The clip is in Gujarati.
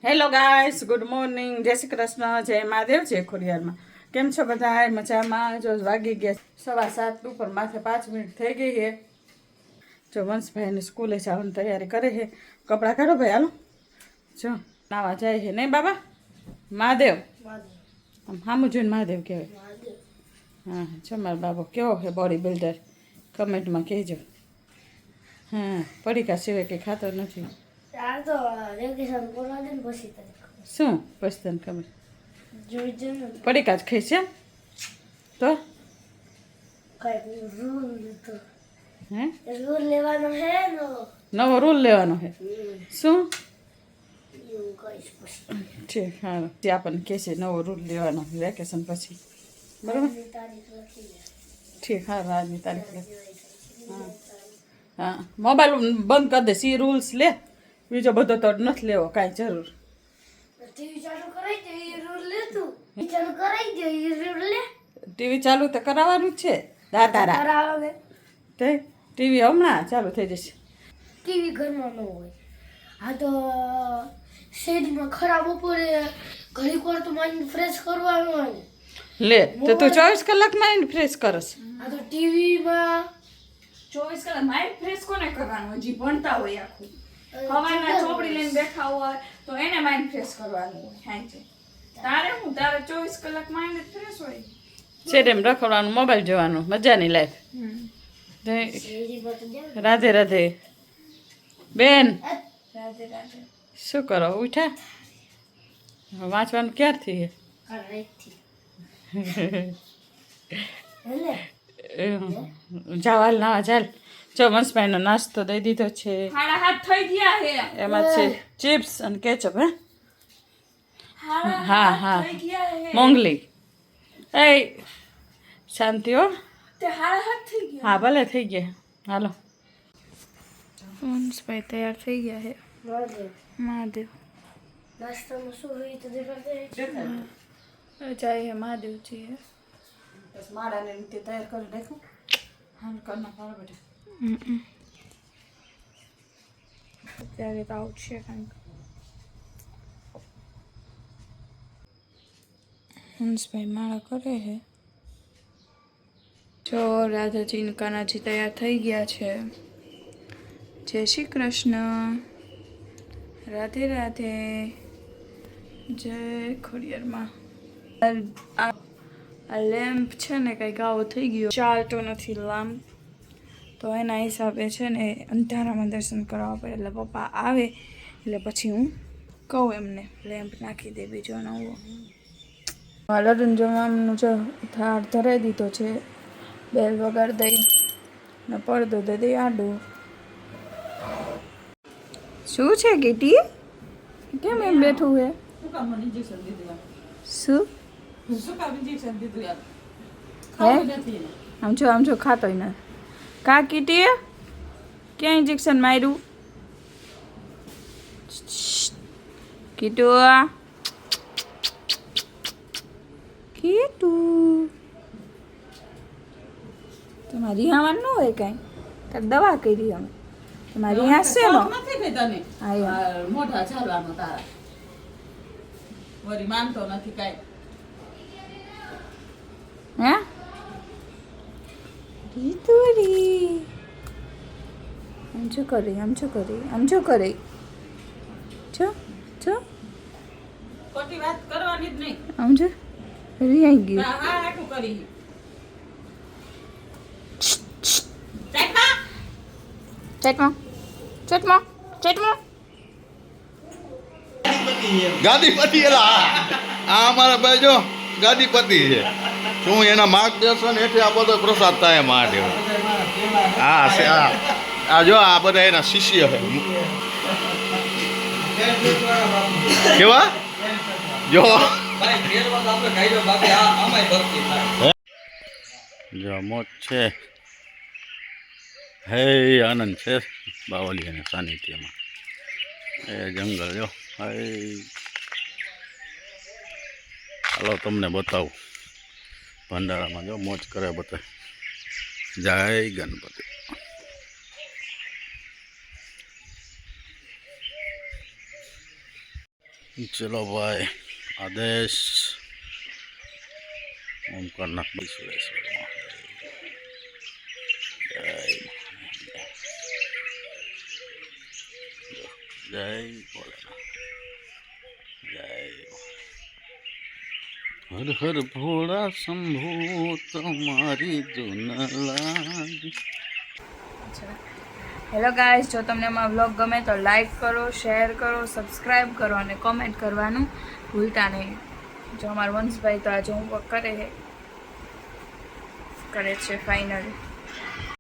હેલો ગાઈસ, ગુડ મોર્નિંગ, જય શ્રી કૃષ્ણ, જય મહાદેવ, જય ખોડિયારમાં. કેમ છો બધા? મજામાં? જો વાગી ગયા 7:15 ઉપર, માથે 5 મિનિટ થઈ ગઈ છે. જો વંશભાઈને સ્કૂલે જવાની તૈયારી કરે છે. કપડાં કાઢો ભાઈ, હાલો. જો નાવા જાય છે નહીં બાબા? મહાદેવ આમ સામું જોઈને મહાદેવ કહેવાય. હા, જો મારો બાબો કેવો છે બોડી બિલ્ડર, કમેન્ટમાં કહેજો. હા, પડીકા સિવાય કંઈ ખાતો નથી. શું પછી તને ખબર? પડીકા જ ખાઈશ એમ? તો હે નવો રૂલ લેવાનો છે. શું છે? હા, તે આપણને કહે છે નવો રૂલ લેવાનો વેકેશન પછી, બરાબર? ઠીક, હા, આજની તારીખ. હા હા, મોબાઈલ બંધ કરી દે, સી રૂલ્સ લે, બીજો બધો તો નથી લેવો કાંઈ જરૂર. ટીવી ચાલુ તો કરાવવાનું જ છે દાતારા. તે ટીવી હમણાં ચાલુ થઈ જશે. ટીવી ઘરમાં ન હોય. હા તો શેરીમાં ખરાબ બપોરે ઘડીક વાર તો માઇન્ડ ફ્રેશ કરવાનું હોય ને. લે તો તું 24 કલાક માઇન્ડ ફ્રેશ કરસ? હા તો ટીવીમાં 24 કલાક માઇન્ડ ફ્રેશ કોને કરવાનું? હજી ભણતા હોય આખું હવાના ચોપડી લઈને બેઠા હોય તો એને માઇન્ડ ફ્રેશ કરવાનું હોય. હાંજે તારે હું, તારે 24 કલાક માઇન્ડ ફ્રેશ હોય. શેરીમ રખડવાનું, મોબાઈલ જોવાનું, મજાની લાઈફ. રાધે રાધે બેન. રાધે રાધે. શું કરો? ઉઠ્યા? વાંચવાનું ક્યારથી છે? જાવ હાલ નાવા ચાલ. જો વંશભાઈનો નાસ્તો દઈ દીધો છે. 7:30 થઈ ગયા છે. એમાં છે ચિપ્સ અને કેચઅપ. હા હા, મોંગલી. એ શાંતિ હો. હા ભલે થઈ ગયા. હાલો, વંશભાઈ તૈયાર થઈ ગયા છે. મહાદેવ નાસ્તામાં શું હોય તો દેખાડે. જાય હે મહાદેવજી હે. બસ માળાને રીતે તૈયાર કરી નાખું. હા, કરના પાડો બેટા. અત્યારે તો આઉટ છે કંઈક. હંસભાઈ માળા કરે છે. જો રાધાજી કાનાજી તૈયાર થઈ ગયા છે. જય શ્રી કૃષ્ણ, રાધે રાધે, જય ખોડિયારમાં. આ લેમ્પ છે ને કંઈક આવો થઈ ગયો, ચાલતો નથી લેમ્પ. તો એના હિસાબે છે ને અંધારામાં દર્શન કરવા પડે. એટલે પપ્પા આવે એટલે પછી હું કહું એમને લેમ્પ નાખી દે બીજો નવો. લડુન જમવાનું જો થાળ ધરાઈ દીધો છે. બેલ વગાડ દઈ ને પડદો દે દઈ આડું. શું છે કીટી? કેમ એમ બેઠું હે? શું હે? આમ જો ખાતો ને. કા કીટી ક્યાં ઇન્જેક્શન માર્યું? કીટુ કીટુ તમારી રિહાવાનું ન હોય કાંઈ? તાર દવા કરી અમે તમારી રિહાસ છે નો મોઢા ચાલવાનો તારા વરી માનતો નથી કાંઈ. હે રીતુરી આમ જો કરી, આમ જો કરી, આમ જો કરી. જો જો ખોટી વાત કરવાની જ નહીં. આમ જો રિહાઈ ગયું. હા આટલું કરી. ચટમાં ચટમાં ચટમાં ગાદીપતિ એલા આ અમારા ભાઈ જો ગાદીપતિ છે. શું એના માર્ગદર્શન હેઠળ આ બધો પ્રસાદ થાય માટે. હા છે આ જો આ બધા એના શિષ્ય છે. કેવા જો જો મોજ છે. હે આનંદ છે બાવલી અને સાનિધ્યમાં. એ જંગલ જો. હાલો તમને બતાવું ભંડારામાં જો મોજ કરે બધા. જય ગણપતિ. ચલો ભાઈ આદેશ ઓમકારના વિશ્વેશ્વર જય ભોળાનાથ જય હર હર ભોળા શંભુ તમારી ધૂન લાગી. હેલો ગાઈસ, જો તમને અમારો વ્લોગ ગમે તો લાઈક કરો, શેર કરો, સબસ્ક્રાઈબ કરો અને કોમેન્ટ કરવાનું ભૂલતા નહીં. જો અમારા વંશભાઈ તો આજે હોમવર્ક કરે છે ફાઇનલ.